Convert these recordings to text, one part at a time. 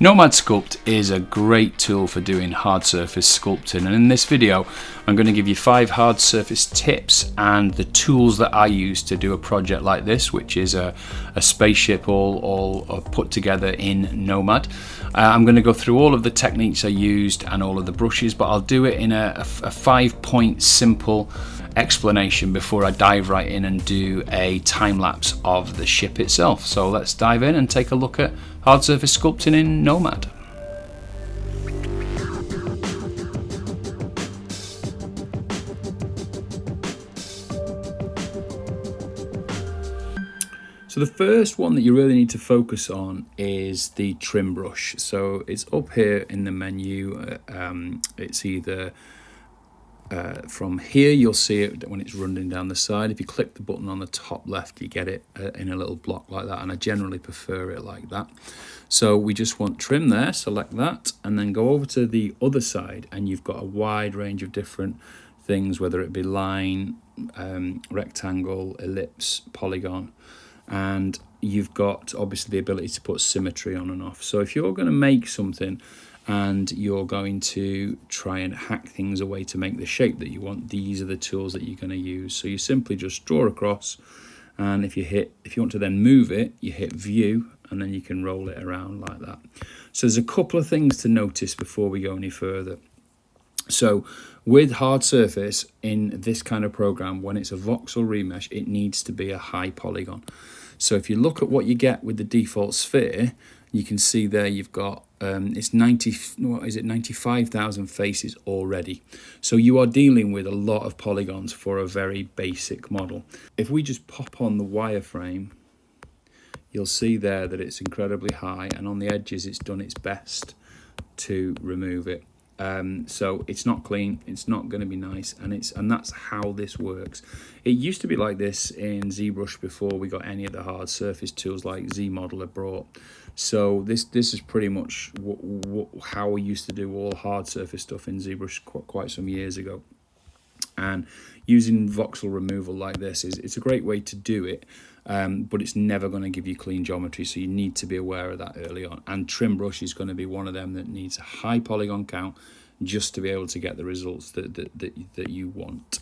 Nomad Sculpt is a great tool for doing hard surface sculpting, and in this video I'm going to give you 5 hard surface tips and the tools that I use to do a project like this, which is a spaceship all put together in Nomad. I'm going to go through all of the techniques I used and all of the brushes, but I'll do it in a 5-point simple explanation before I dive right in and do a time lapse of the ship itself. So let's dive in and take a look at hard surface sculpting in Nomad. So the first one that you really need to focus on is the trim brush. So it's up here in the menu. It's either from here, you'll see it when it's running down the side. If you click the button on the top left, you get it in a little block like that, and I generally prefer it like that. So we just want trim there, select that, and then go over to the other side, and you've got a wide range of different things, whether it be line, rectangle, ellipse, polygon, and you've got obviously the ability to put symmetry on and off. So if you're going to make something and you're going to try and hack things away to make the shape that you want, these are the tools that you're going to use. So you simply just draw across, and if you want to then move it, you hit view, and then you can roll it around like that. So there's a couple of things to notice before we go any further. So with hard surface in this kind of program, when it's a voxel remesh, it needs to be a high polygon. So if you look at what you get with the default sphere, you can see there you've got it's 95,000 faces already. So you are dealing with a lot of polygons for a very basic model. If we just pop on the wireframe, you'll see there that it's incredibly high, and on the edges it's done its best to remove it. So it's not clean, it's not going to be nice, and that's how this works. It used to be like this in ZBrush before we got any of the hard surface tools like ZModeler brought. So this is pretty much how we used to do all hard surface stuff in ZBrush quite some years ago. And using voxel removal like this it's a great way to do it, but it's never going to give you clean geometry, so you need to be aware of that early on. And trim brush is going to be one of them that needs a high polygon count just to be able to get the results that you want.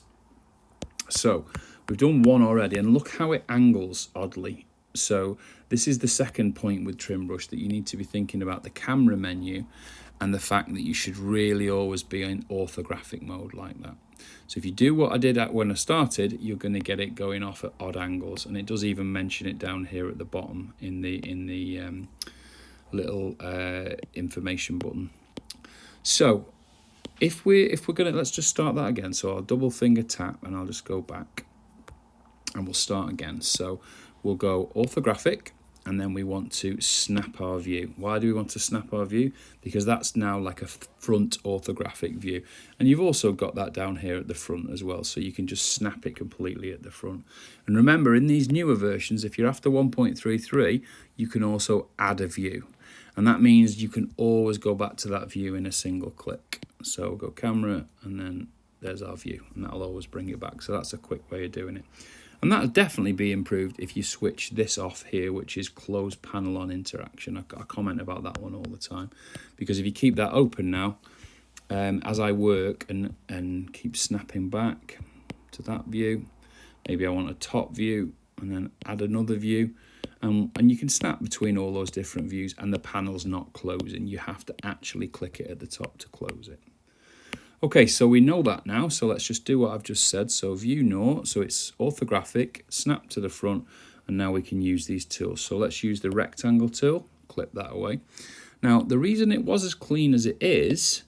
So we've done one already, and look how it angles oddly. So this is the second point with trim brush, that you need to be thinking about the camera menu and the fact that you should really always be in orthographic mode like that. So if you do what I did when I started, you're going to get it going off at odd angles, and it does even mention it down here at the bottom in the little information button. So if we're gonna, let's just start that again. So I'll double finger tap and I'll just go back and we'll start again. So we'll go orthographic, and then we want to snap our view. Why do we want to snap our view? Because that's now like a front orthographic view. And you've also got that down here at the front as well, so you can just snap it completely at the front. And remember, in these newer versions, if you're after 1.33, you can also add a view. And that means you can always go back to that view in a single click. So we'll go camera, and then there's our view, and that'll always bring it back. So that's a quick way of doing it. And that'll definitely be improved if you switch this off here, which is close panel on interaction. I comment about that one all the time, because if you keep that open now, as I work and keep snapping back to that view, maybe I want a top view and then add another view, and you can snap between all those different views, and the panel's not closing. You have to actually click it at the top to close it. Okay, so we know that now, so let's just do what I've just said. So view naught, so it's orthographic, snap to the front, and now we can use these tools. So let's use the rectangle tool, clip that away. Now, the reason it was as clean as it is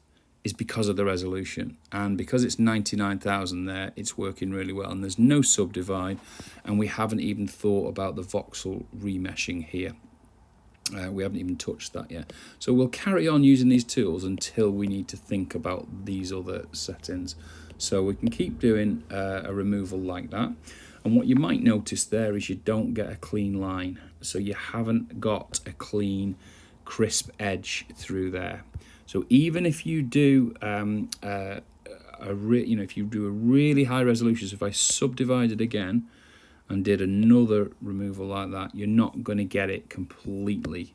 because of the resolution, and because it's 99,000 there, it's working really well, and there's no subdivide, and we haven't even thought about the voxel remeshing here. We haven't even touched that yet. So we'll carry on using these tools until we need to think about these other settings. So we can keep doing a removal like that. And what you might notice there is you don't get a clean line. So you haven't got a clean, crisp edge through there. So even if you do if you do a really high resolution, so if I subdivide it again and did another removal like that, you're not going to get it completely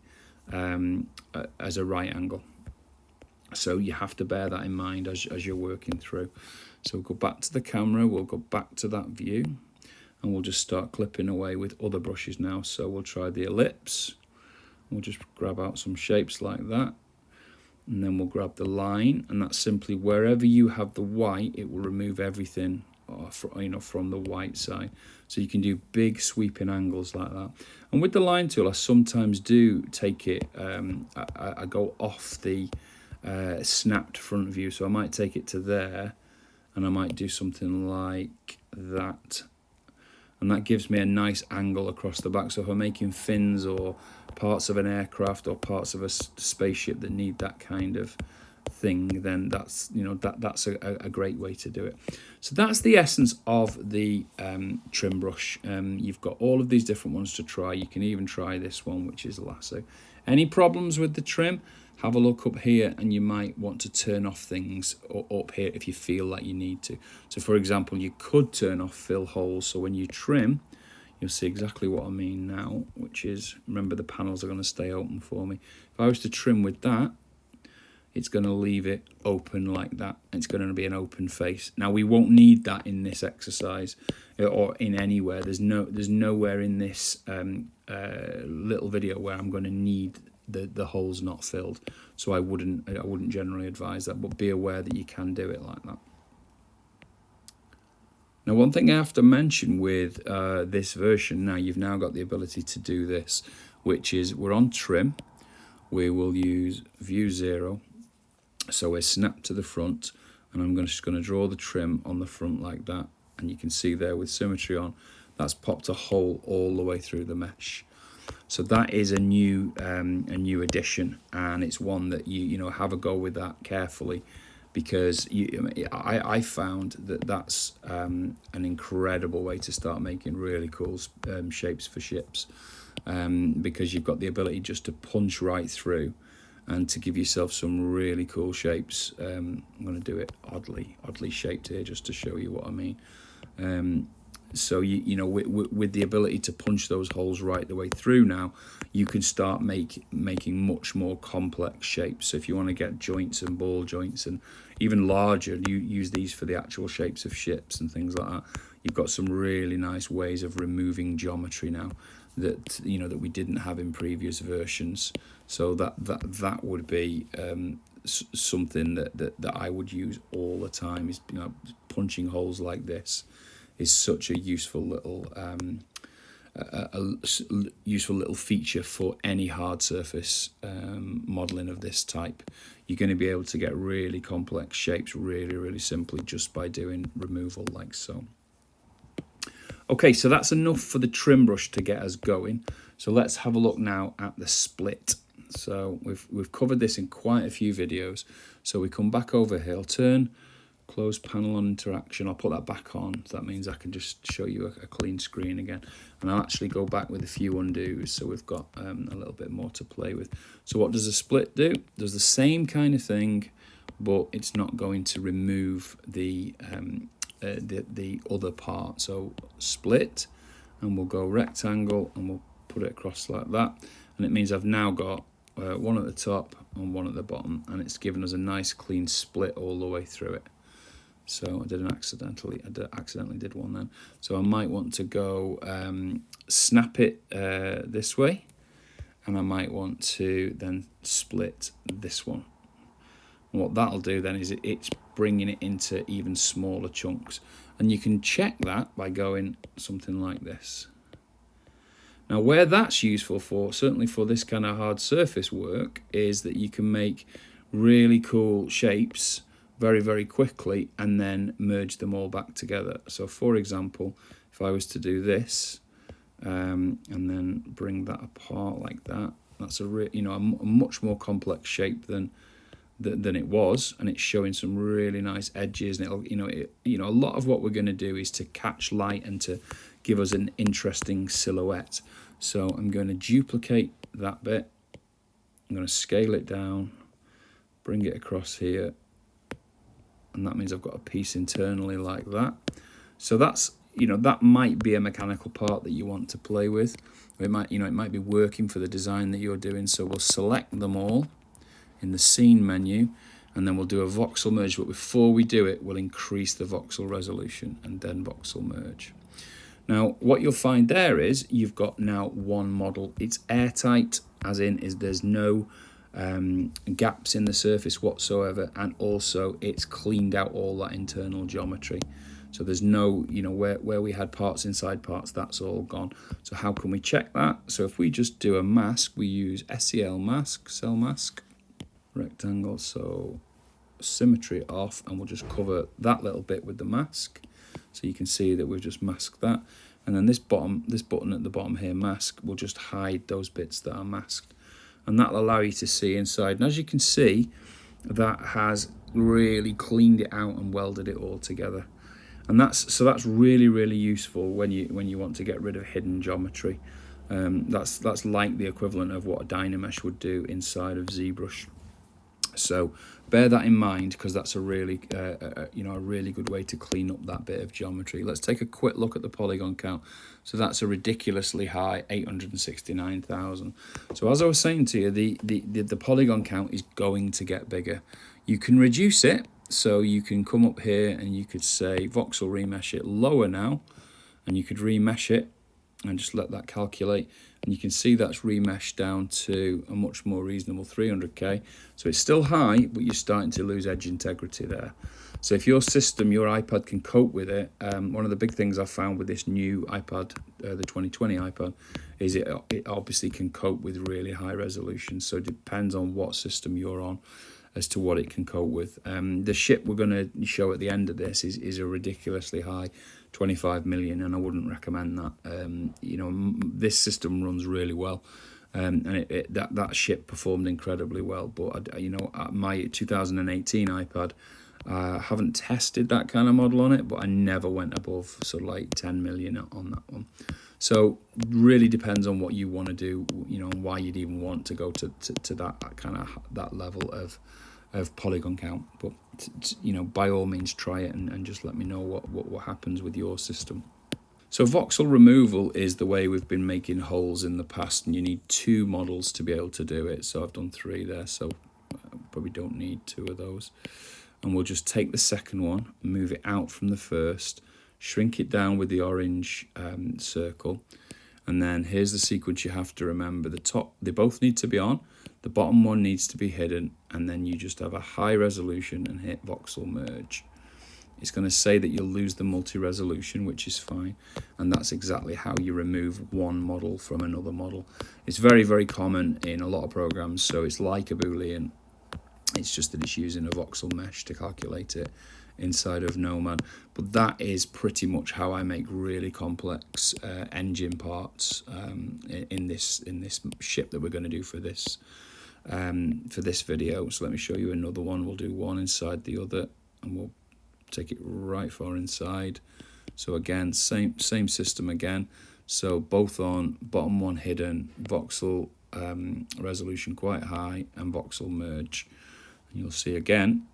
as a right angle. So you have to bear that in mind as you're working through. So we'll go back to the camera, we'll go back to that view, and we'll just start clipping away with other brushes now. So we'll try the ellipse. We'll just grab out some shapes like that, and then we'll grab the line, and that's simply wherever you have the white, it will remove everything, from the white side. So you can do big sweeping angles like that. And with the line tool, I sometimes do take it, I go off the snapped front view, so I might take it to there, and I might do something like that, and that gives me a nice angle across the back. So if I'm making fins or parts of an aircraft or parts of a spaceship that need that kind of thing, then that's that's a great way to do it. So that's the essence of the trim brush. You've got all of these different ones to try. You can even try this one, which is lasso. Any problems with the trim, have a look up here, and you might want to turn off things up here if you feel like you need to. So for example, you could turn off fill holes, so when you trim, you'll see exactly what I mean now, which is, remember, the panels are going to stay open for me. If I was to trim with that, it's going to leave it open like that. It's going to be an open face. Now we won't need that in this exercise or in anywhere. There's nowhere in this little video where I'm going to need the holes not filled. So I wouldn't generally advise that, but be aware that you can do it like that. Now, one thing I have to mention with this version, now you've now got the ability to do this, which is we're on trim. We will use view 0. So we're snapped to the front, and I'm just going to draw the trim on the front like that. And you can see there with symmetry on, that's popped a hole all the way through the mesh. So that is a new addition, and it's one that you have a go with that carefully, because I found that that's an incredible way to start making really cool shapes for ships, because you've got the ability just to punch right through and to give yourself some really cool shapes. I'm going to do it oddly shaped here just to show you what I mean. So with the ability to punch those holes right the way through now, you can start making much more complex shapes. So if you want to get joints and ball joints and even larger, you use these for the actual shapes of ships and things like that. You've got some really nice ways of removing geometry now that that we didn't have in previous versions. So that would be something that I would use all the time, is punching holes like this is such a useful little useful little feature for any hard surface modeling of this type. You're going to be able to get really complex shapes really simply just by doing removal like so. Okay, so that's enough for the trim brush to get us going. So let's have a look now at the split. So we've covered this in quite a few videos. So we come back over here, I'll turn close panel on interaction. I'll put that back on. So that means I can just show you a clean screen again. And I'll actually go back with a few undos, so we've got a little bit more to play with. So what does a split do? It does the same kind of thing, but it's not going to remove the other part. So split, and we'll go rectangle, and we'll put it across like that. And it means I've now got one at the top and one at the bottom, and it's given us a nice clean split all the way through it. So I accidentally did one then. So I might want to go snap it this way, and I might want to then split this one. And what that'll do then is it's bringing it into even smaller chunks. And you can check that by going something like this. Now where that's useful for, certainly for this kind of hard surface work, is that you can make really cool shapes very quickly and then merge them all back together. So for example, if I was to do this and then bring that apart like that, that's a much more complex shape than it was, and it's showing some really nice edges. And it'll a lot of what we're going to do is to catch light and to give us an interesting silhouette. So I'm going to duplicate that bit. I'm going to scale it down, bring it across here, and that means I've got a piece internally like that. So that's you know, that might be a mechanical part that you want to play with. It might, you know, it might be working for the design that you're doing. So we'll select them all in the scene menu, and then we'll do a voxel merge. But before we do it, we'll increase the voxel resolution and then voxel merge. Now, what you'll find there is you've got now one model. It's airtight, as in there's no gaps in the surface whatsoever, and also it's cleaned out all that internal geometry. So there's no, you know, where we had parts inside parts, that's all gone. So how can we check that? So if we just do a mask, we use SEL mask, cell mask, rectangle, so symmetry off, and we'll just cover that little bit with the mask. So you can see that we've just masked that. And then this button at the bottom here, mask, will just hide those bits that are masked. And that'll allow you to see inside. And as you can see, that has really cleaned it out and welded it all together. And that's really, really useful when you want to get rid of hidden geometry. That's like the equivalent of what a Dynamesh would do inside of ZBrush. So bear that in mind, because that's a really you know, a really good way to clean up that bit of geometry. Let's take a quick look at the polygon count. So that's a ridiculously high 869,000. So as I was saying to you, the polygon count is going to get bigger. You can reduce it, so you can come up here and you could say voxel remesh it lower now, and you could remesh it and just let that calculate, and you can see that's remeshed down to a much more reasonable 300k. So it's still high, but you're starting to lose edge integrity there. So if your system, your iPad can cope with it, one of the big things I found with this new iPad, the 2020 iPad, is it obviously can cope with really high resolution. So it depends on what system you're on as to what it can cope with. The ship we're going to show at the end of this is a ridiculously high 25 million, and I wouldn't recommend that. You know, this system runs really well, and that ship performed incredibly well. But you know, at my 2018 iPad, I haven't tested that kind of model on it, but I never went above sort of like 10 million on that one. So really depends on what you want to do, you know, and why you'd even want to go to that kind of that level of polygon count. But you know, by all means try it and just let me know what happens with your system. So voxel removal is the way we've been making holes in the past, and you need 2 models to be able to do it. So I've done 3 there, so probably don't need 2 of those. And we'll just take the second one, move it out from the first, shrink it down with the orange circle, and then here's the sequence you have to remember. The top, they both need to be on, the bottom one needs to be hidden, and then you just have a high resolution and hit voxel merge. It's going to say that you'll lose the multi-resolution, which is fine, and that's exactly how you remove one model from another model. It's very, very common in a lot of programs, so it's like a Boolean. It's just that it's using a voxel mesh to calculate it inside of Nomad. But that is pretty much how I make really complex engine parts in this ship that we're going to do for this video. So let me show you another one. We'll do one inside the other, and we'll take it right far inside. So again, same system again. So both on, bottom one hidden, voxel resolution quite high, and voxel merge. And you'll see again,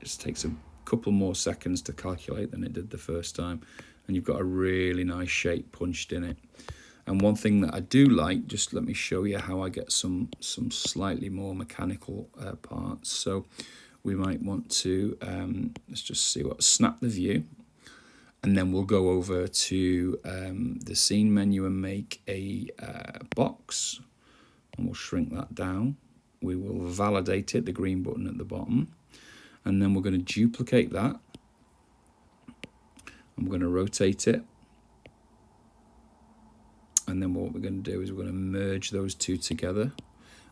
it takes a couple more seconds to calculate than it did the first time, and you've got a really nice shape punched in it. And one thing that I do like, just let me show you how I get some slightly more mechanical parts. So we might want to, let's just see what, snap the view, and then we'll go over to the scene menu and make a box, and we'll shrink that down. We will validate it, the green button at the bottom, and then we're going to duplicate that, and we're going to rotate it, and then what we're going to do is we're going to merge those two together.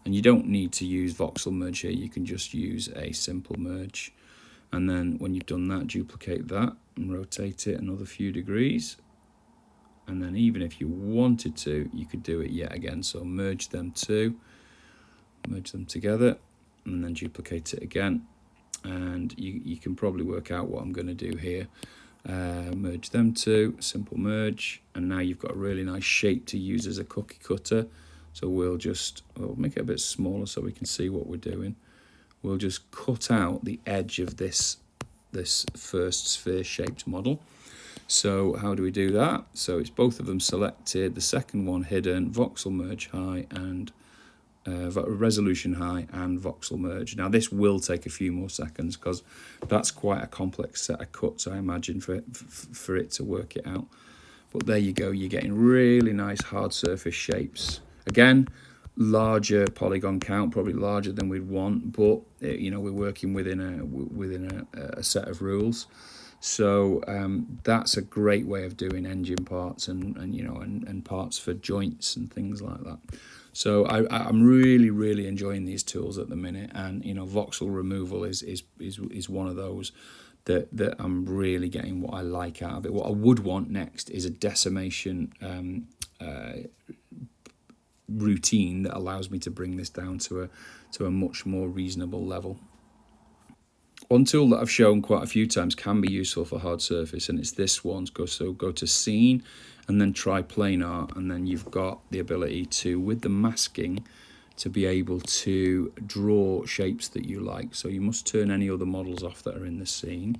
And you don't need to use voxel merge here, you can just use a simple merge. And then when you've done that, duplicate that and rotate it another few degrees. And then even if you wanted to, you could do it yet again. So merge them together, and then duplicate it again. And you can probably work out what I'm going to do here. Merge them two, simple merge, and now you've got a really nice shape to use as a cookie cutter. So we'll make it a bit smaller so we can see what we're doing. We'll just cut out the edge of this first sphere shaped model. So how do we do that? So it's both of them selected, the second one hidden, voxel merge high and resolution high and voxel merge. Now this will take a few more seconds because that's quite a complex set of cuts, I imagine, for it to work it out. But there you go, you're getting really nice hard surface shapes. Again, larger polygon count, probably larger than we'd want, but you know, we're working within a set of rules. So that's a great way of doing engine parts and you know and parts for joints and things like that. So I'm really enjoying these tools at the minute, and you know, Voxel Removal is one of those that I'm really getting what I like out of it. What I would want next is a decimation routine that allows me to bring this down to a much more reasonable level. One tool that I've shown quite a few times can be useful for hard surface, and it's this one. So go to Scene and then try Planar, and then you've got the ability to, with the masking, to be able to draw shapes that you like. So you must turn any other models off that are in the scene.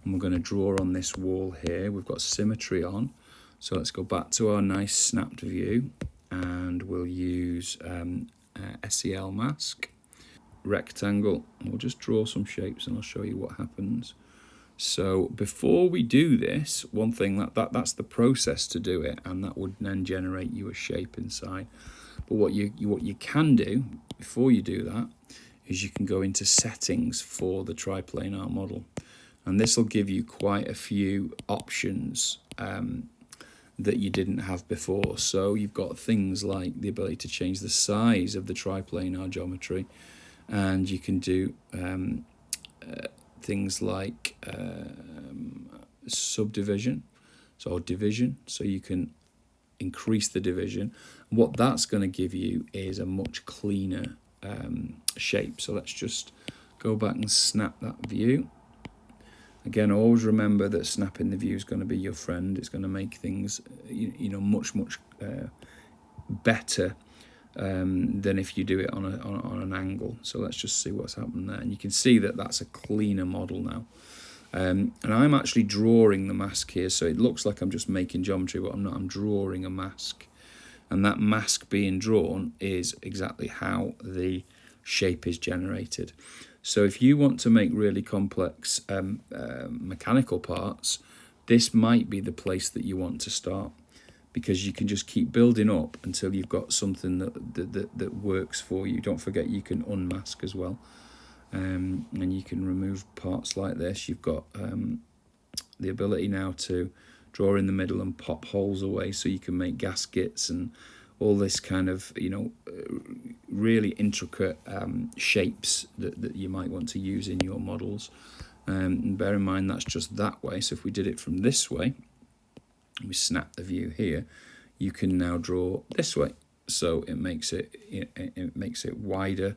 And we're going to draw on this wall here. We've got symmetry on. So let's go back to our nice snapped view, and we'll use SEL mask. Rectangle, and we'll just draw some shapes and I'll show you what happens. So before we do this, one thing that's the process to do it, and that would then generate you a shape inside. But what you can do before you do that is you can go into settings for the triplanar model, and this will give you quite a few options that you didn't have before. So you've got things like the ability to change the size of the triplanar geometry, and you can do things like subdivision, or division, so you can increase the division. And what that's going to give you is a much cleaner shape. So let's just go back and snap that view. Again, always remember that snapping the view is going to be your friend. It's going to make things you know much better than if you do it on an angle. So let's just see what's happened there, and you can see that that's a cleaner model now. And I'm actually drawing the mask here, so it looks like I'm just making geometry, but I'm not. I'm drawing a mask, and that mask being drawn is exactly how the shape is generated. So if you want to make really complex mechanical parts, this might be the place that you want to start, because you can just keep building up until you've got something that works for you. Don't forget you can unmask as well, and you can remove parts like this. You've got the ability now to draw in the middle and pop holes away, so you can make gaskets and all this kind of, you know, really intricate shapes that you might want to use in your models. And bear in mind that's just that way. So if we did it from this way, we snap the view here, you can now draw this way, so it makes it wider.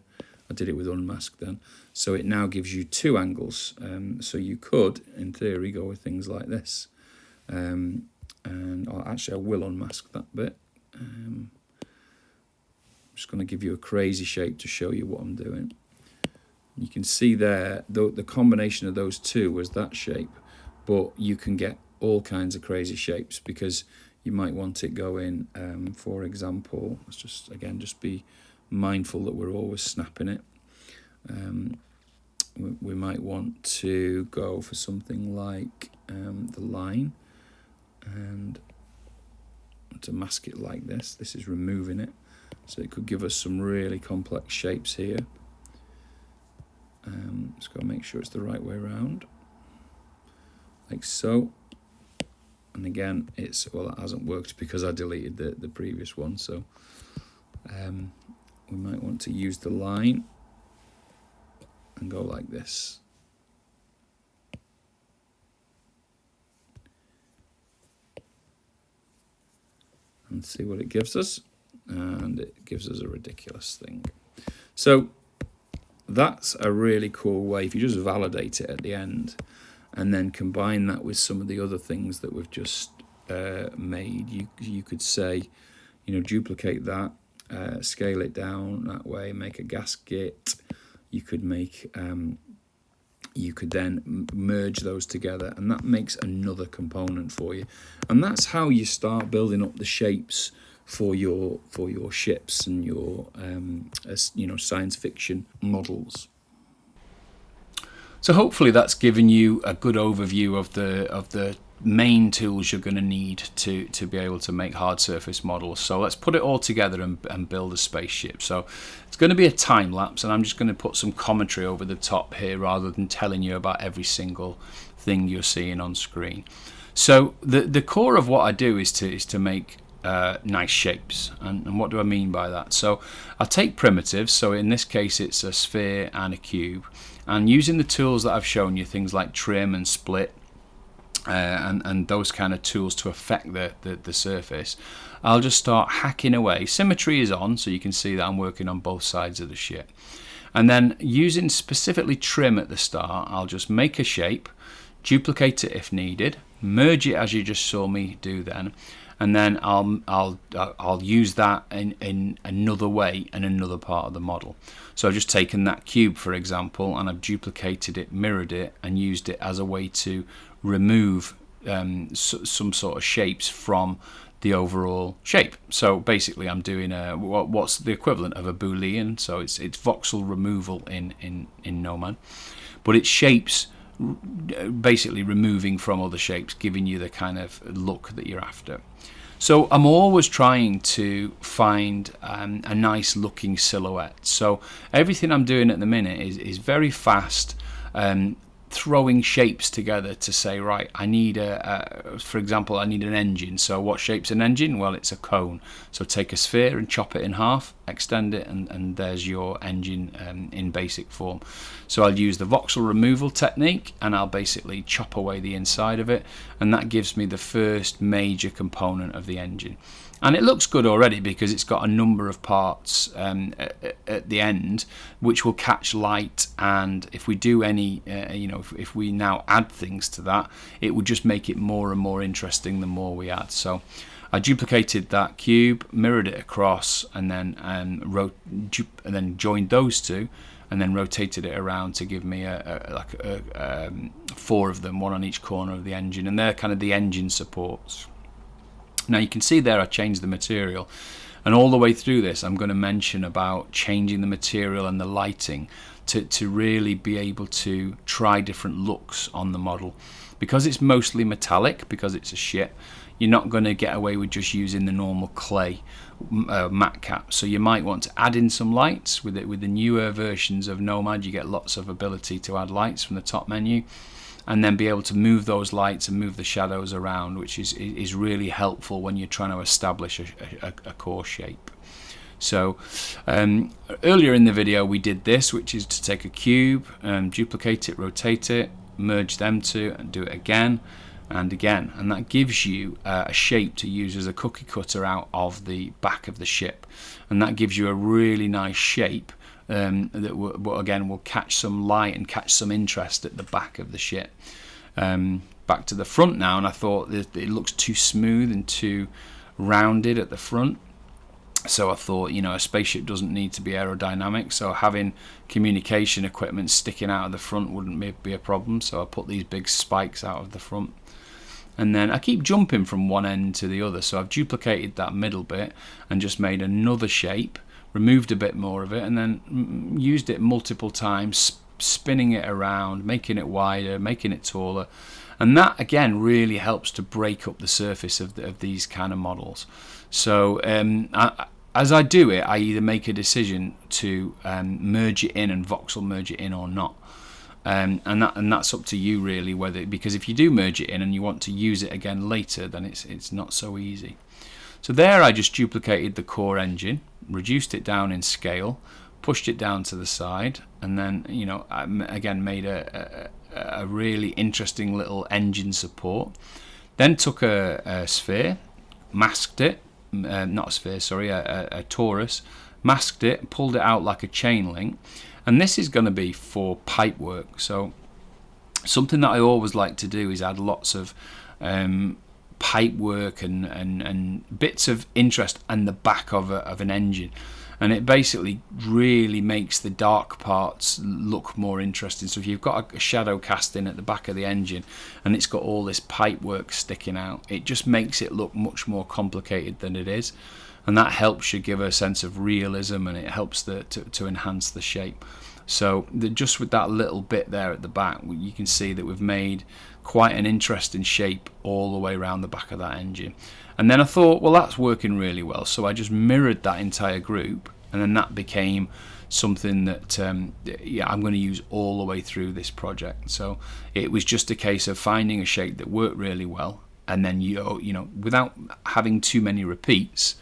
I did it with unmask then, so it now gives you two angles. So you could, in theory, go with things like this, and actually I will unmask that bit. I'm just going to give you a crazy shape to show you what I'm doing. You can see there the combination of those two was that shape, but you can get all kinds of crazy shapes because you might want it going, for example, let's just be mindful that we're always snapping it. We might want to go for something like the line, and to mask it like this. This is removing it, so it could give us some really complex shapes here. Just got to make sure it's the right way around, like so. And again, it hasn't worked because I deleted the previous one. So we might want to use the line and go like this. And see what it gives us. And it gives us a ridiculous thing. So that's a really cool way. If you just validate it at the end, and then combine that with some of the other things that we've just made, you could say, you know, duplicate that, scale it down that way, make a gasket. You could make you could then merge those together, and that makes another component for you. And that's how you start building up the shapes for your ships and your science fiction models. So hopefully that's given you a good overview of the main tools you're going to need to be able to make hard surface models. So let's put it all together and build a spaceship. So it's going to be a time lapse, and I'm just going to put some commentary over the top here rather than telling you about every single thing you're seeing on screen. So the core of what I do is to make nice shapes. And what do I mean by that? So I take primitives, so in this case it's a sphere and a cube, and using the tools that I've shown you, things like trim and split, and those kind of tools to affect the surface, I'll just start hacking away. Symmetry is on, so you can see that I'm working on both sides of the ship. And then using specifically trim at the start, I'll just make a shape, duplicate it if needed, merge it as you just saw me do then, and then I'll use that in another way in another part of the model. So I've just taken that cube, for example, and I've duplicated it, mirrored it, and used it as a way to remove some sort of shapes from the overall shape. So basically I'm doing what's the equivalent of a Boolean, so it's voxel removal in Nomad, but it's shapes basically removing from other shapes, giving you the kind of look that you're after. So I'm always trying to find a nice looking silhouette. So everything I'm doing at the minute is very fast, throwing shapes together to say, right, I need for example, I need an engine. So what shape's an engine? Well, it's a cone. So take a sphere and chop it in half, extend it, and there's your engine in basic form. So I'll use the voxel removal technique, and I'll basically chop away the inside of it, and that gives me the first major component of the engine. And it looks good already because it's got a number of parts at the end which will catch light, and if we do any if we now add things to that, it will just make it more and more interesting the more we add. So I duplicated that cube, mirrored it across, and then joined those two, and then rotated it around to give me four of them, one on each corner of the engine, and they're kind of the engine supports. Now you can see there I changed the material, and all the way through this I'm going to mention about changing the material and the lighting to really be able to try different looks on the model. Because it's mostly metallic, because it's a ship, you're not going to get away with just using the normal clay Matcaps. So you might want to add in some lights. With the newer versions of Nomad, you get lots of ability to add lights from the top menu, and then be able to move those lights and move the shadows around, which is really helpful when you're trying to establish a core shape. So earlier in the video we did this, which is to take a cube, duplicate it, rotate it, merge them two, and do it again and again, and that gives you a shape to use as a cookie cutter out of the back of the ship, and that gives you a really nice shape that will catch some light and catch some interest at the back of the ship. Back to the front now, and I thought it looks too smooth and too rounded at the front, so I thought, a spaceship doesn't need to be aerodynamic, so having communication equipment sticking out of the front wouldn't be a problem. So I put these big spikes out of the front, and then I keep jumping from one end to the other, so I've duplicated that middle bit and just made another shape, removed a bit more of it, and then used it multiple times, spinning it around, making it wider, making it taller, and that again really helps to break up the surface of these kind of models. So as I do it, I either make a decision to merge it in and voxel merge it in or not, and that's up to you really, because if you do merge it in and you want to use it again later, then it's not so easy. So there I just duplicated the core engine, reduced it down in scale, pushed it down to the side, and then again made a really interesting little engine support. Then took a sphere, masked it, not a sphere, sorry, a torus, masked it, pulled it out like a chain link, and this is going to be for pipe work. So something that I always like to do is add lots of pipe work and bits of interest in the back of an engine. and it basically really makes the dark parts look more interesting. So if you've got a shadow casting at the back of the engine and it's got all this pipe work sticking out, it just makes it look much more complicated than it is, and that helps you give a sense of realism, and it helps to enhance the shape. So just with that little bit there at the back, you can see that we've made quite an interesting shape all the way around the back of that engine. And then I thought, well, that's working really well, so I just mirrored that entire group, and then that became something that yeah, I'm going to use all the way through this project. So it was just a case of finding a shape that worked really well, and then you know, without having too many repeats,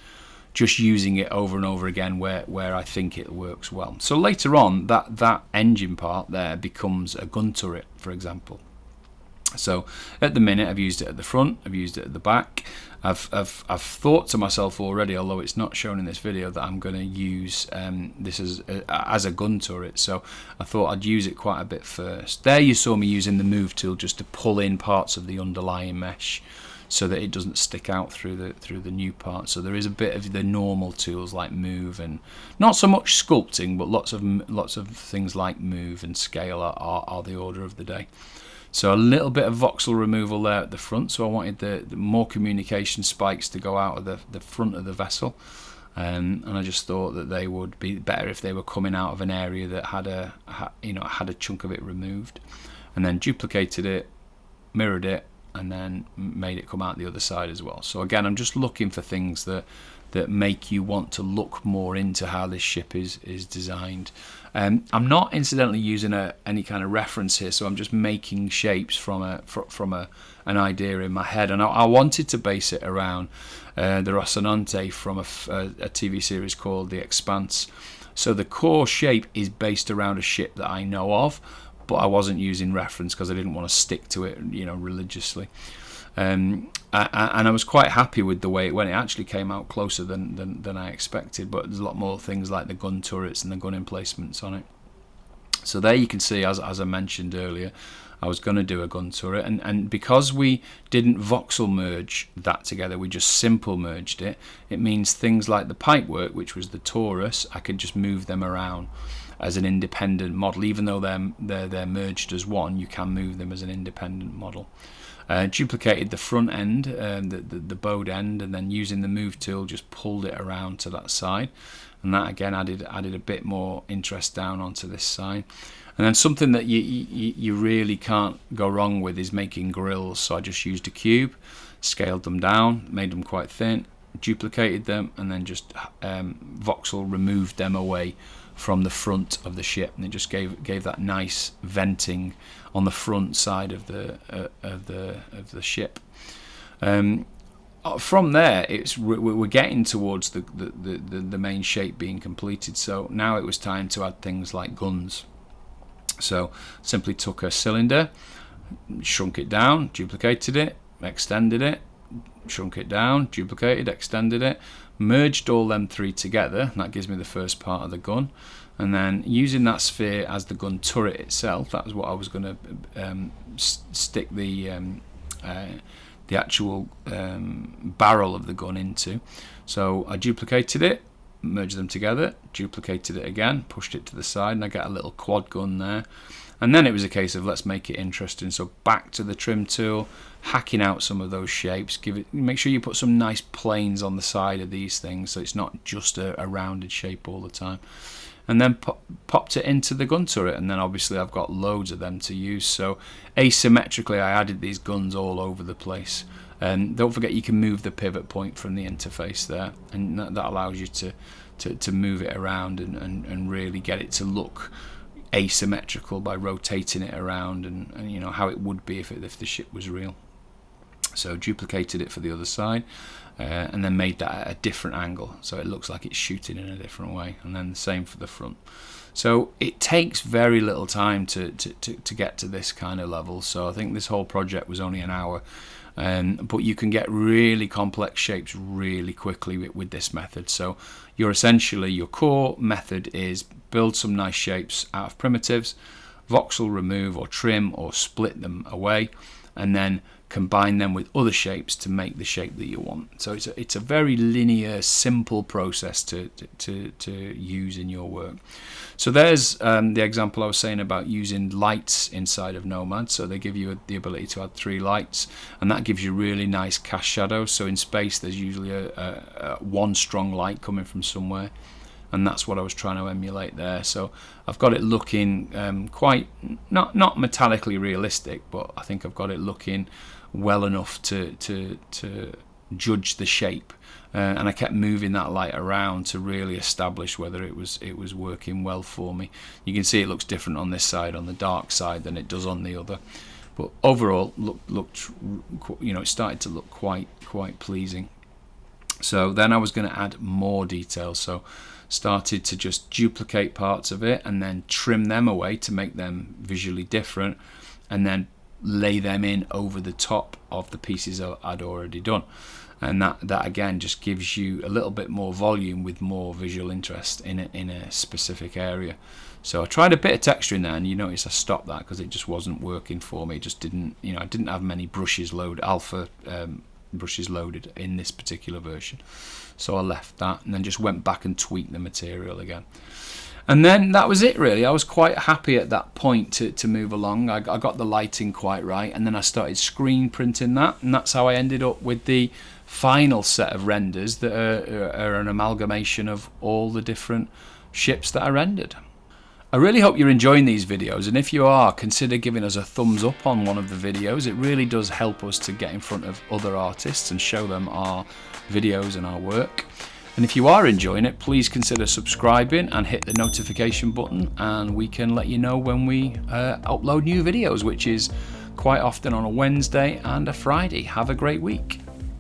just using it over and over again where I think it works well. So later on, that engine part there becomes a gun turret, for example. So at the minute, I've used it at the front, I've used it at the back. I've thought to myself already, although it's not shown in this video, that I'm going to use this as a gun turret. So I thought I'd use it quite a bit first. There you saw me using the move tool just to pull in parts of the underlying mesh, so that it doesn't stick out through the new part. So there is a bit of the normal tools like move, and not so much sculpting, but lots of things like move and scale are the order of the day. So a little bit of voxel removal there at the front. So I wanted the more communication spikes to go out of the front of the vessel, and I just thought that they would be better if they were coming out of an area that had a chunk of it removed, and then duplicated it, mirrored it, and then made it come out the other side as well. So again, I'm just looking for things that make you want to look more into how this ship is designed. I'm not incidentally using any kind of reference here, so I'm just making shapes from an idea in my head, and I wanted to base it around the Rocinante from a TV series called The Expanse. So the core shape is based around a ship that I know of, but I wasn't using reference because I didn't want to stick to it, you know, religiously. And I was quite happy with the way it went. It actually came out closer than I expected, but there's a lot more things like the gun turrets and the gun emplacements on it. So there you can see, as I mentioned earlier, I was going to do a gun turret, and because we didn't voxel merge that together, we just simple merged it. It means things like the pipework, which was the torus, I could just move them around as an independent model. Even though they're merged as one, you can move them as an independent model. Duplicated the front end, the bowed end, and then using the move tool just pulled it around to that side, and that again added a bit more interest down onto this side. And then something that you really can't go wrong with is making grills. So I just used a cube, scaled them down, made them quite thin, duplicated them, and then just voxel removed them away from the front of the ship, and it just gave that nice venting on the front side of the ship. From there, we're getting towards the main shape being completed. So now it was time to add things like guns. So simply took a cylinder, shrunk it down, duplicated it, extended it, shrunk it down, duplicated, extended it, merged all them three together, and that gives me the first part of the gun. And then using that sphere as the gun turret itself, that was what I was going to stick the actual barrel of the gun into. So I duplicated it, merged them together, duplicated it again, pushed it to the side, and I get a little quad gun there. And then it was a case of let's make it interesting. So back to the trim tool, hacking out some of those shapes. Make sure you put some nice planes on the side of these things, so it's not just a rounded shape all the time. And then popped it into the gun turret, and then obviously I've got loads of them to use. So asymmetrically, I added these guns all over the place. And don't forget, you can move the pivot point from the interface there, and that allows you to move it around and really get it to look asymmetrical by rotating it around, and you know how it would be if the ship was real. So duplicated it for the other side, and then made that at a different angle, so it looks like it's shooting in a different way, and then the same for the front. So it takes very little time to get to this kind of level. So I think this whole project was only an hour, but you can get really complex shapes really quickly with this method. So your core method is build some nice shapes out of primitives, voxel remove or trim or split them away, and then combine them with other shapes to make the shape that you want. So it's a very linear, simple process to use in your work. So there's the example I was saying about using lights inside of Nomad. So they give you the ability to add 3 lights, and that gives you really nice cast shadows. So in space there's usually a one strong light coming from somewhere, and that's what I was trying to emulate there. So I've got it looking quite not metallically realistic, but I think I've got it looking well enough to judge the shape. And I kept moving that light around to really establish whether it was working well for me. You can see it looks different on this side, on the dark side, than it does on the other. But overall, looked, you know, it started to look quite pleasing. So then I was going to add more detail. So started to just duplicate parts of it and then trim them away to make them visually different, and then lay them in over the top of the pieces I'd already done. And that again just gives you a little bit more volume with more visual interest in a specific area. So I tried a bit of texture in there, and you notice I stopped that because it just wasn't working for me. It just didn't, you know, I didn't have many brushes alpha brushes loaded in this particular version. So I left that and then just went back and tweaked the material again. And then that was it really. I was quite happy at that point to move along. I got the lighting quite right, and then I started screen printing that, and that's how I ended up with the final set of renders that are an amalgamation of all the different ships that I rendered. I really hope you're enjoying these videos, and if you are, consider giving us a thumbs up on one of the videos. It really does help us to get in front of other artists and show them our videos and our work. And if you are enjoying it, please consider subscribing and hit the notification button, and we can let you know when we upload new videos, which is quite often on a Wednesday and a Friday. Have a great week.